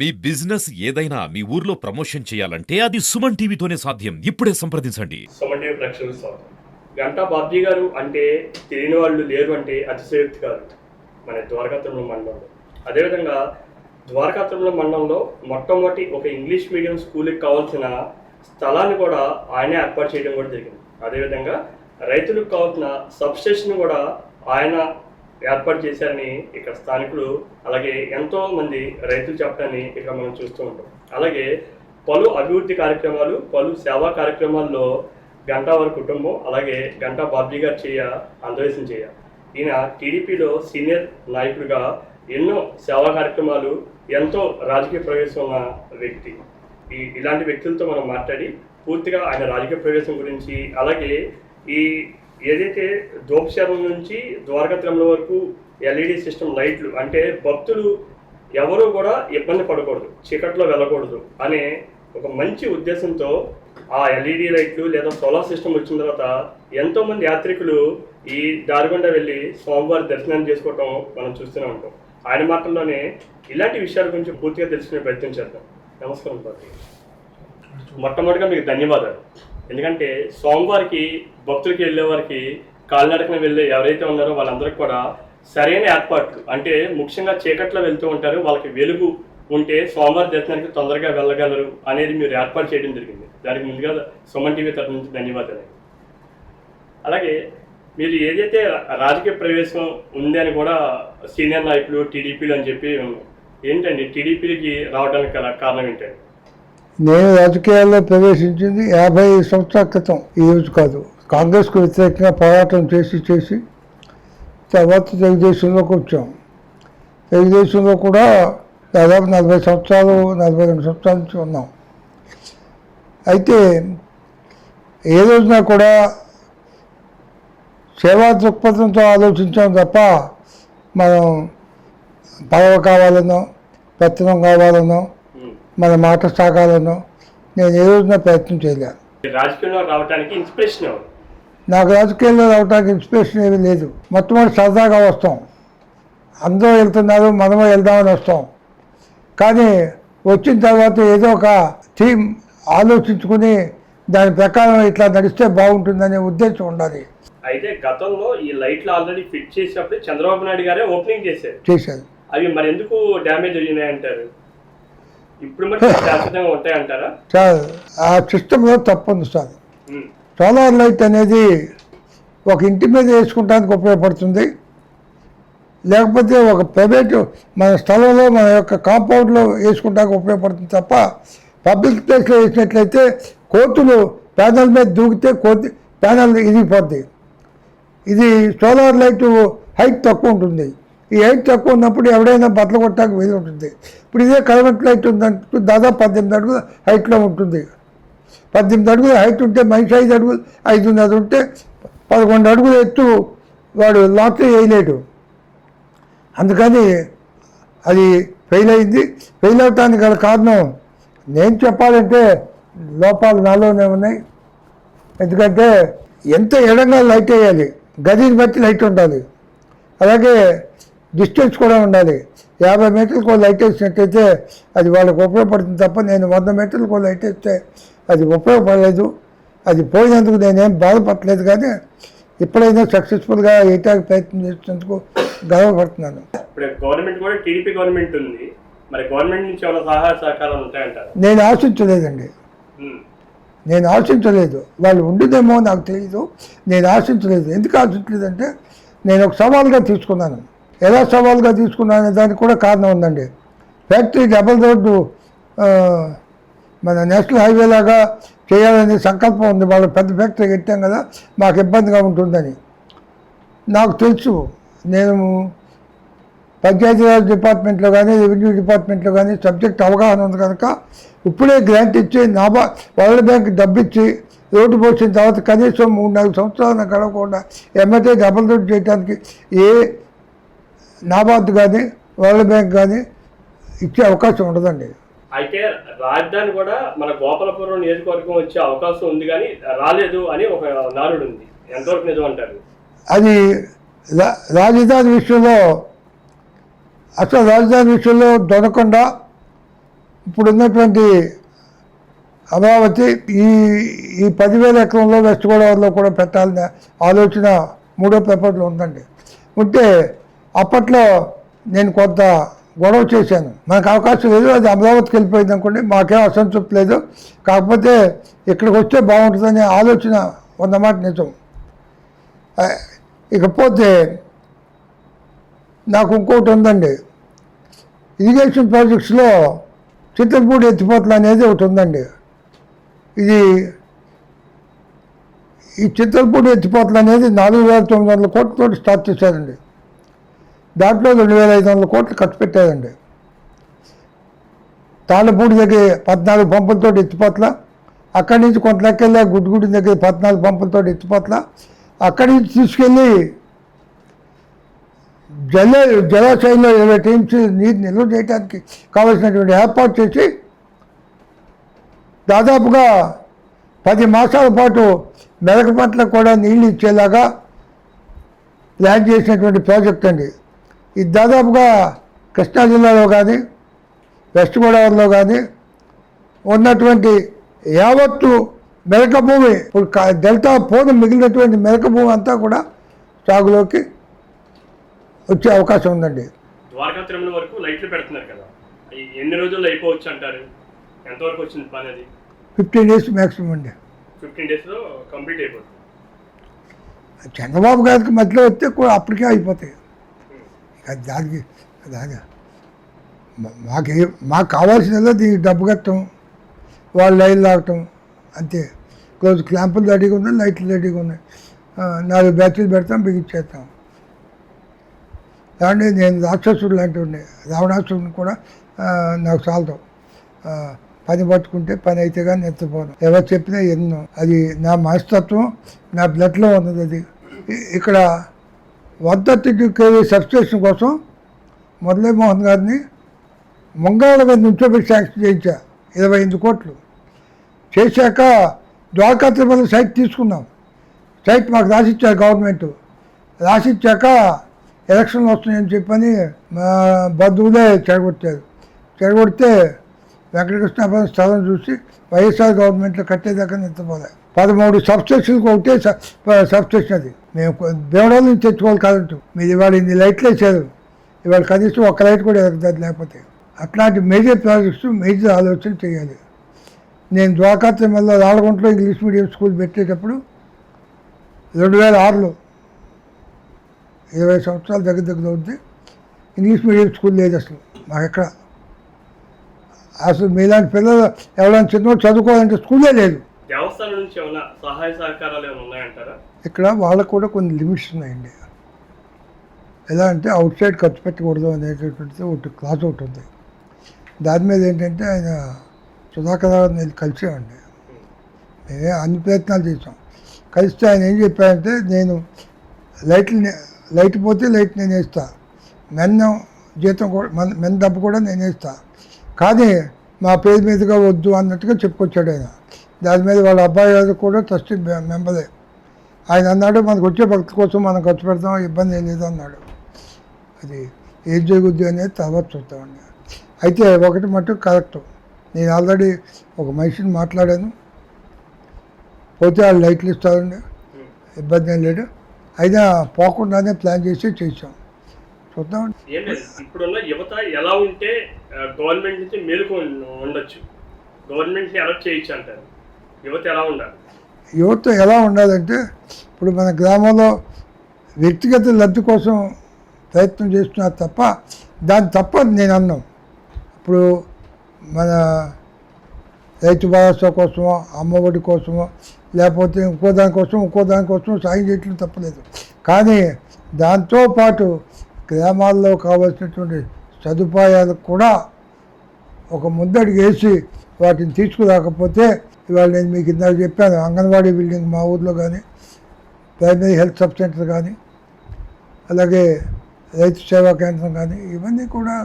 మీ business ఏదైనా మీ ఊర్లో promotion చేయాలంటే అది సుమన్ టీవీతోనే సాధ్యం. ఇప్పుడే సంప్రదించండి. సుమన్ టీవీ ప్రేక్షకులకు స్వాగతం. గంటా బాబ్జీ గారు అంటే తెలియని వాళ్ళు లేరు అంటే అతిశయోక్తి కాదు మన ద్వారకాత్రిపురం మండలంలో. అదేవిధంగా ద్వారకాత్రిపురం మండలంలో మొట్టమొదటి ఒక ఇంగ్లీష్ మీడియం స్కూల్కి కావాల్సిన స్థలాన్ని కూడా ఆయనే ఏర్పాటు చేయడం కూడా జరిగింది. అదేవిధంగా రైతులకు కావాల్సిన సబ్స్టేషన్ కూడా ఆయన ఏర్పాటు చేశారని ఇక్కడ స్థానికులు అలాగే ఎంతో మంది రైతులు చెప్పడాన్ని ఇక్కడ మనం చూస్తూ ఉంటాం. అలాగే పలు అభివృద్ధి కార్యక్రమాలు, పలు సేవా కార్యక్రమాల్లో గంటా వారి కుటుంబం అలాగే గంటా బాబ్జీ గారు అందవేశం ఈయన టీడీపీలో సీనియర్ నాయకుడిగా ఎన్నో సేవా కార్యక్రమాలు, ఎంతో రాజకీయ ప్రవేశం ఉన్న వ్యక్తి. ఇలాంటి వ్యక్తులతో మనం మాట్లాడి పూర్తిగా ఆయన రాజకీయ ప్రవేశం గురించి, అలాగే ఈ ఏదైతే దోపశాలం నుంచి ద్వారకాత్రిపురం వరకు ఎల్ఈడి సిస్టమ్ లైట్లు అంటే భక్తులు ఎవరూ కూడా ఇబ్బంది పడకూడదు, చీకట్లో వెళ్ళకూడదు అనే ఒక మంచి ఉద్దేశంతో ఆ ఎల్ఈడి లైట్లు లేదా సోలార్ సిస్టమ్ వచ్చిన తర్వాత ఎంతోమంది యాత్రికులు ఈ దారిగుండా వెళ్ళి స్వామివారి దర్శనం చేసుకోవటం మనం చూస్తూనే ఉంటాం. ఆయన మాటల్లోనే ఇలాంటి విషయాల గురించి పూర్తిగా తెలుసుకునే ప్రయత్నం చేద్దాం. నమస్కారం పార్టీ. మొట్టమొదటిగా మీకు ధన్యవాదాలు. ఎందుకంటే స్వామివారికి భక్తులకి వెళ్ళే వారికి కాలినడకన వెళ్ళే ఎవరైతే ఉన్నారో వాళ్ళందరికీ కూడా సరైన ఏర్పాట్లు, అంటే ముఖ్యంగా చీకట్లో వెళ్తూ ఉంటారు, వాళ్ళకి వెలుగు ఉంటే స్వామివారి దర్శనానికి తొందరగా వెళ్ళగలరు అనేది మీరు ఏర్పాటు చేయడం జరిగింది. దానికి ముందుగా సుమన్ టీవీ తరఫు నుంచి ధన్యవాదాలు. అలాగే మీరు ఏదైతే రాజకీయ ప్రవేశం ఉంది అని కూడా సీనియర్ నాయకులు టీడీపీలు అని చెప్పి ఏంటండి టీడీపీకి రావడానికి కారణం ఏంటండి? నేను రాజకీయాల్లో ప్రవేశించింది 50 సంవత్సరాల క్రితం, ఈ రోజు కాదు. కాంగ్రెస్కు వ్యతిరేకంగా పోరాటం చేసి తర్వాత తెలుగుదేశంలోకి వచ్చాం. తెలుగుదేశంలో కూడా దాదాపు 40 సంవత్సరాలు 42 సంవత్సరాల నుంచి ఉన్నాం. అయితే ఏ రోజున కూడా సేవా దృక్పథంతో ఆలోచించాం తప్ప మనం పదవి కావాలనో పెత్తనం కావాలనో మన మాట సాగాలనో నేను ఏ రోజున ప్రయత్నం చేయలేను. రాజకీయంలో రావడానికి ఇన్స్పిరేషన్ నాకు రాజకీయాల్లో రావడానికి ఇన్స్పిరేషన్ ఏమీ లేదు. మొట్టమొదటి సరదాగా వస్తాం, అందరూ వెళ్తున్నారు మనము వెళ్దామని వస్తాం. కానీ వచ్చిన తర్వాత ఏదో ఒక థీమ్ ఆలోచించుకుని దాని ప్రకారం ఇట్లా నడిస్తే బాగుంటుందనే ఉద్దేశం ఉండాలి. అయితే గతంలో ఈ లైట్లు ఆల్రెడీ ఫిట్ చేసినప్పుడు చంద్రబాబు నాయుడు గారే ఓపెనింగ్ చేశారు. అవి మరి ఎందుకు డ్యామేజ్ అయినాయి అంటారు? ఇప్పుడు మరి శాశ్వతంగా ఉంటాయంటారా? సార్, ఆ సిస్టంలో తప్పు ఉంది సార్. సోలార్ లైట్ అనేది ఒక ఇంటి మీద వేసుకుంటానికి ఉపయోగపడుతుంది, లేకపోతే ఒక ప్రైవేటు మన స్థలంలో మన యొక్క కాంపౌండ్లో వేసుకుంటానికి ఉపయోగపడుతుంది తప్ప పబ్లిక్ ప్లేస్లో వేసినట్లయితే కోతులు ప్యానల్ మీద దూకితే ప్యానల్ ఇరిగిపోద్ది. ఇది సోలార్ లైట్ హైట్ తక్కువ ఉంటుంది. ఈ హైట్ తక్కువ ఉన్నప్పుడు ఎవడైనా బట్టలు కొట్టడానికి వీలు ఉంటుంది. ఇప్పుడు ఇదే కరెంట్ లైట్ ఉందంటే దాదాపు 18 అడుగులు హైట్లో ఉంటుంది. 18 అడుగులు హైట్ ఉంటే మనిషి 5 అడుగులు 5.5 ఉంటే 11 అడుగులు ఎత్తు వాడు లాటరీ వేయలేడు. అందుకని అది ఫెయిల్ అయింది. ఫెయిల్ అవటానికి గల కారణం నేను చెప్పాలంటే లోపాలు నాలోనే ఉన్నాయి. ఎందుకంటే ఎంత ఎడంగా లైట్ వేయాలి, గదిని బట్టి లైట్ ఉండాలి, అలాగే డిస్టెన్స్ కూడా ఉండాలి. 50 మీటర్లకు లైట్ వేసినట్టయితే అది వాళ్ళకి ఉపయోగపడుతుంది తప్ప నేను 100 మీటర్లకు లైట్ వేస్తే అది ఉపయోగపడలేదు. అది పోయినందుకు నేనేం బాధపడలేదు. కానీ ఎప్పుడైనా సక్సెస్ఫుల్గా వేయటానికి ప్రయత్నం చేసినందుకు గర్వపడుతున్నాను. గవర్నమెంట్ కూడా టీడీపీ గవర్నమెంట్ ఉంది, మరి గవర్నమెంట్ నుంచి ఏమైనా సహాయ సహకారాలు ఉంటాయంటారు? నేను ఆశించలేదండి, నేను ఆశించలేదు. వాళ్ళు ఉండిదేమో నాకు తెలియదు, నేను ఆశించలేదు. ఎందుకు ఆశించలేదంటే నేను ఒక సవాల్గా తీసుకున్నాను. ఎలా సవాల్గా తీసుకున్నానే దానికి కూడా కారణం ఉందండి. ఫ్యాక్టరీ డబల్ రోడ్డు మన నేషనల్ హైవే లాగా చేయాలనే సంకల్పం ఉంది. వాళ్ళు పెద్ద ఫ్యాక్టరీ కట్టాం కదా, మాకు ఇబ్బందిగా ఉంటుందని నాకు తెలుసు. నేను పంచాయతీరాజ్ డిపార్ట్మెంట్లో కానీ రెవెన్యూ డిపార్ట్మెంట్లో కానీ సబ్జెక్ట్ అవగాహన ఉంది కనుక ఇప్పుడే గ్రాంట్ ఇచ్చి వరల్డ్ బ్యాంక్ డబ్బు ఇచ్చి రోడ్డు పోసిన తర్వాత కనీసం 3-4 సంవత్సరాలను గడవకుండా ఎమ్మెల్యే డబుల్ రోడ్డు చేయడానికి ఏ నాబార్డు కానీ వరల్డ్ బ్యాంక్ కానీ ఇచ్చే అవకాశం ఉండదండి. అయితే రాజధాని కూడా మన గోపాలపురం నియోజకవర్గం వచ్చే అవకాశం ఉంది కానీ రాలేదు అని ఒక నానుడు ఉంది. ఎంతవరకు నిజం అంటారు? అది రాజధాని విషయంలో అసలు రాజధాని విషయంలో దొనకొండ ఇప్పుడు ఉన్నటువంటి అమరావతి ఈ 10,000 ఎకరంలో వెస్ట్ గోదావరిలో కూడా పెట్టాలనే ఆలోచన 3వ పేపర్లో ఉందండి. ఉంటే అప్పట్లో నేను కొంత గొడవ చేశాను. మనకు అవకాశం లేదు, అది అమరావతికి వెళ్ళిపోయింది అనుకోండి, మాకేం అసంతృప్తి లేదు, కాకపోతే ఇక్కడికి వస్తే బాగుంటుందనే ఆలోచన ఉన్నమాట నిజం. ఇకపోతే నాకు ఇంకోటి ఉందండి, ఇరిగేషన్ ప్రాజెక్ట్స్లో చింతలపూడి ఎత్తిపోతలు అనేది ఒకటి ఉందండి. ఈ చింతలపూడి ఎత్తిపోతలు అనేది 4,900 కోట్లతో స్టార్ట్ చేశారండి. దాంట్లో 2,500 కోట్లు ఖర్చు పెట్టారండి. తాళ్ళపూడి దగ్గర 14 పంపులతో ఎత్తిపోతల, అక్కడి నుంచి కొంత లెక్కలే గుడ్డుగుడి దగ్గర 14 పంపులతో ఎత్తిపోతల, అక్కడి నుంచి తీసుకెళ్ళి జలాశయంలో 20 టీమ్స్ నీరు నిల్వ చేయడానికి కావాల్సినటువంటి ఏర్పాటు చేసి దాదాపుగా 10 మాసాల పాటు మెరక పంటలకు కూడా నీళ్ళు ఇచ్చేలాగా ప్లాన్ చేసినటువంటి ప్రాజెక్ట్ అండి. ఇది దాదాపుగా కృష్ణా జిల్లాలో కానీ వెస్ట్ గోదావరిలో కానీ ఉన్నటువంటి యావత్తు మెరక భూమి, ఇప్పుడు డెల్టా పోను మిగిలినటువంటి మెరక భూమి అంతా కూడా సాగులోకి వచ్చే అవకాశం ఉందండి. ద్వారకా తిరుమల వరకు లైట్లు పెడుతున్నారు కదా, ఎన్ని రోజుల్లో అయిపోవచ్చు అంటారు? ఎంతవరకు వచ్చింది పని? అది 15 డేస్ మ్యాక్సిమం అండి. 15 డేస్లో కంప్లీట్ అయిపోతుంది. చంద్రబాబు గారికి మధ్యలో వస్తే అప్పటికే అయిపోతాయి. దానికి మాకు కావాల్సినదో దీనికి డబ్బు కట్టడం, వాళ్ళు లైన్ లాగటం అంతే. క్లోజ్ క్లాంపులు రెడీగా ఉన్నాయి, లైట్లు రెడీగా ఉన్నాయి, 4 బ్యాటరీలు పెడతాం, బిగించేస్తాం. దాన్ని నేను రాక్షసుడు లాంటి ఉండే రావణాసుడిని కూడా నాకు చాలదు. పని పట్టుకుంటే పని అయితే కానీ ఎత్తపోను, ఎవరు చెప్పినా ఎన్నో. అది నా మనస్తత్వం, నా బ్లడ్లో ఉన్నది. అది ఇక్కడ 132 kV సబ్స్టేషన్ కోసం మురళీ మోహన్ గారిని ముంగాళ్ళ మీద నుంచోబెట్టి శాంక్షన్ చేయించా 28 కోట్లు. చేశాక ద్వారకా తిరుమల సైట్ తీసుకున్నాం. సైట్ మాకు రాసిచ్చారు గవర్నమెంట్. రాసిచ్చాక ఎలక్షన్లు వస్తున్నాయని చెప్పని మా బంధువులే చెడగొడితే వెంకటకృష్ణాపురం స్థలం చూసి వైఎస్ఆర్ గవర్నమెంట్లో కట్టేదాకా నిద్రపోలే. 13 సబ్స్టేషన్కి ఒకటే సబ్స్టేషన్. అది మేము దేవుడాల నుంచి తెచ్చుకోవాలి కరెంటు. మీరు ఇవాళ ఇన్ని లైట్లు వేసారు, ఇవాళ కనీసం ఒక్క లైట్ కూడా ఎదగదు. లేకపోతే అట్లాంటి మేజర్ ప్రాజెక్ట్స్ మేజర్ ఆలోచన చేయాలి. నేను ద్వారకా తిరుమలలో రాళ్ళగుంటలో ఇంగ్లీష్ మీడియం స్కూల్ పెట్టేటప్పుడు 2006లో 20 సంవత్సరాల దగ్గర ఉంది. ఇంగ్లీష్ మీడియం స్కూల్ లేదు అసలు మాకెక్కడ. అసలు మీలాంటి పిల్లలు ఎవరైనా చిన్నవాడు చదువుకోవాలంటే స్కూలే లేదు. దేవస్థానం నుంచి ఏమైనా సహాయ సహకారాలు ఏమైనా ఉన్నాయంటారా? ఇక్కడ వాళ్ళకు కూడా కొన్ని లిమిట్స్ ఉన్నాయండి. ఎలా అంటే అవుట్ సైడ్ ఖర్చు పెట్టకూడదు అనేటటువంటిది ఒకటి క్లాస్ ఒకటి ఉంది. దాని మీద ఏంటంటే ఆయన సుధాకర్ నేను కలిసామండి. మేమే అన్ని ప్రయత్నాలు చేసాం. కలిస్తే ఆయన ఏం చెప్పారంటే, నేను లైట్ పోతే లైట్ నేను వేస్తా, మెన్న జీతం కూడా మెన్న డబ్బు కూడా నేను వేస్తా, కానీ మా పేరు మీదుగా వద్దు అన్నట్టుగా చెప్పుకొచ్చాడు ఆయన. దాని మీద వాళ్ళ అబ్బాయి గారు కూడా ట్రస్టీ మెంబరే. ఆయన అన్నాడు, మనకు వచ్చే భక్తి కోసం మనం ఖర్చు పెడతాం, ఇబ్బంది ఏం లేదు అన్నాడు. అది ఏం జరుగుద్ది అనేది తర్వాత చూస్తామండి. అయితే ఒకటి మటుకు కరెక్ట్, నేను ఆల్రెడీ ఒక మనిషిని మాట్లాడాను, పోతే వాళ్ళు లైట్లు ఇస్తారండి, ఇబ్బంది ఏం లేదు. అయినా పోకుండానే ప్లాన్ చేసి చేసాం. చూద్దాం. ఇప్పుడున్న యువత ఎలా ఉంటే గవర్నమెంట్ నుంచి మేలుకు ఉండొచ్చు, గవర్నమెంట్ని అలర్ట్ చేయొచ్చు అంటారు? యువత ఎలా ఉండాలి? యువత ఎలా ఉండాలంటే, ఇప్పుడు మన గ్రామంలో వ్యక్తిగత లబ్ధి కోసం ప్రయత్నం చేస్తున్నారు తప్ప, దాని తప్ప నేను అన్నాం. ఇప్పుడు మన రైతు భరోసా కోసమో, అమ్మఒడి కోసమో, లేకపోతే ఇంకో దానికోసం సాయం చేయటం తప్పలేదు. కానీ దాంతోపాటు గ్రామాల్లో కావాల్సినటువంటి సదుపాయాలకు కూడా ఒక ముందడుగు వేసి వాటిని తీసుకురాకపోతే, ఇవాళ నేను మీకు ఇందాక చెప్పాను, అంగన్వాడీ బిల్డింగ్ మా ఊర్లో కానీ, ప్రైమరీ హెల్త్ సబ్ సెంటర్ కానీ, అలాగే రైతు సేవా కేంద్రం కానీ, ఇవన్నీ కూడా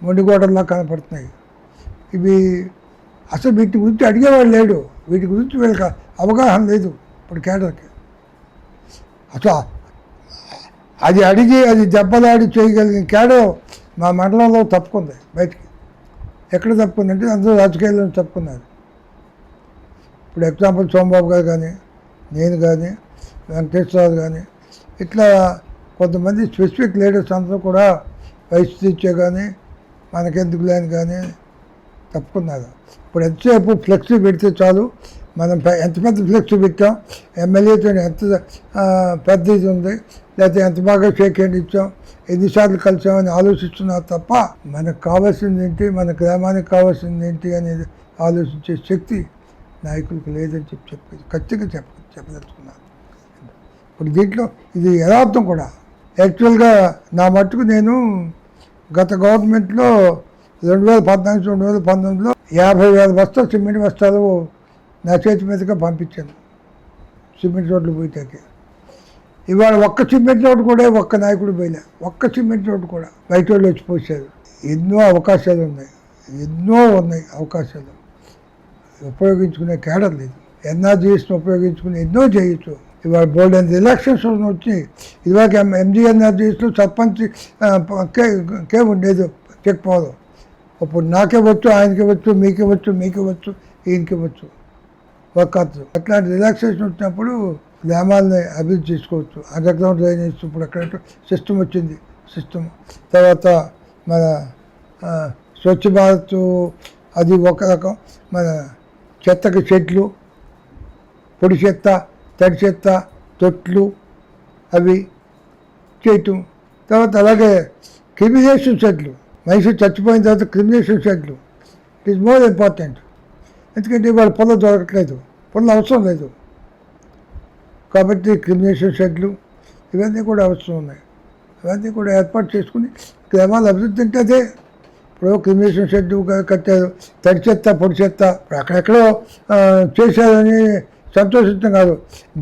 మొండిగోడల్లా కనపడుతున్నాయి. ఇవి అసలు వీటి గురించి అడిగేవాడు లేడు, వీటి గురించి వీళ్ళకి అవగాహన లేదు ఇప్పుడు కేడర్కి. అసలు అది అడిగి అది దెబ్బలాడి చేయగలిగిన కేడర్ మా మండలంలో తప్పుకుంది బయటికి. ఎక్కడ తప్పుకుందంటే అందరూ రాజకీయాల్లో తప్పుకున్నారు. ఇప్పుడు ఎగ్జాంపుల్ సోమబాబు గారు కానీ, నేను కానీ, వెంకటేశ్వరరావు కానీ, ఇట్లా కొంతమంది స్పెసిఫిక్ లీడర్స్ అందరూ కూడా వైసీపీ కానీ మనకెందుకు లేని కానీ తప్పుకున్నారు. ఇప్పుడు ఎంతసేపు ఫ్లెక్సీ పెడితే చాలు, మనం ఎంత పెద్ద ఫ్లెక్సీ పెట్టాం, ఎమ్మెల్యేతో ఎంత పెద్ద ఇది ఉంది, లేకపోతే ఎంత బాగా షేక్ హ్యాండ్ ఇచ్చాం, ఎన్నిసార్లు కలిసామని ఆలోచిస్తున్నారు తప్ప మనకు కావాల్సింది ఏంటి, మన గ్రామానికి కావాల్సింది ఏంటి అనేది ఆలోచించే శక్తి నాయకులకు లేదని చెప్పేది ఖచ్చితంగా చెప్పదలుచుకున్నాను. ఇప్పుడు దీంట్లో ఇది యథార్థం కూడా. యాక్చువల్గా నా మట్టుకు నేను గత గవర్నమెంట్లో 2014-2019లో 50,000 బస్తాలు సిమెంట్ బస్తాలు నా చేతి మీదుగా పంపించాను సిమెంట్ రోడ్లు పోయితే. ఇవాళ ఒక్క సిమెంట్ రోడ్డు కూడా ఒక్క నాయకుడు పోయినా, ఒక్క సిమెంట్ రోడ్డు కూడా బయట వాళ్ళు వచ్చి పోసారు. ఎన్నో అవకాశాలు ఉన్నాయి, ఎన్నో ఉన్నాయి అవకాశాలు. ఉపయోగించుకునే కేడర్ లేదు. ఎన్ఆర్జీఎస్ని ఉపయోగించుకుని ఎన్నో చేయొచ్చు. ఇవాళ బోర్డు అండ్ ఎలక్షన్స్ వచ్చి ఇదివరకు ఎంజీఎన్ఆర్జీఎస్లో సర్పంచ్ కే ఉండేది చెక్ పోదు. ఇప్పుడు నాకే వచ్చు, ఆయనకి వచ్చు, మీకే వచ్చు, మీకే వచ్చు, ఈయనకి వచ్చు. వర్కర్స్ అట్లాంటి రిలాక్సేషన్ వచ్చినప్పుడు గ్రామాలని అభివృద్ధి చేసుకోవచ్చు. అండర్ గ్రౌండ్ డ్రైనేజ్ ఇప్పుడు అక్కడ సిస్టమ్ వచ్చింది. సిస్టమ్ తర్వాత మన స్వచ్ఛ భారత్ అది ఒక రకం. మన చెత్తకి చెట్లు, పొడి చెత్త, తడి చెత్త, తొట్లు అవి చేయటం. తర్వాత అలాగే క్రిమినేషన్ షెడ్లు, మనిషి చచ్చిపోయిన తర్వాత క్రిమినేషన్ షెడ్లు ఇట్ ఈస్ మోర్ ఇంపార్టెంట్. ఎందుకంటే ఇవాళ పొలం దొరకట్లేదు, పొలం అవసరం లేదు కాబట్టి క్రిమినేషన్ షెడ్లు ఇవన్నీ కూడా అవసరం ఉన్నాయి. ఇవన్నీ కూడా ఏర్పాటు చేసుకుని గ్రామాల అభివృద్ధి అంటే అదే. ఇప్పుడు క్రిమినేషన్ షెడ్ కట్టారు, తడి చెత్త, పొడి చెత్త అక్కడెక్కడో చేశారని సంతోషించడం కాదు,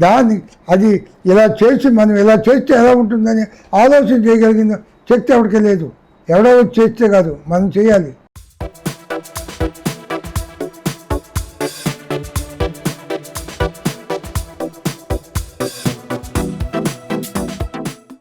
దాన్ని అది ఇలా చేసి మనం ఇలా చేస్తే ఎలా ఉంటుందని ఆలోచన చేయగలిగిన శక్తి ఎవరికి లేదు. ఎవడో చేస్తే కాదు, మనం చేయాలి.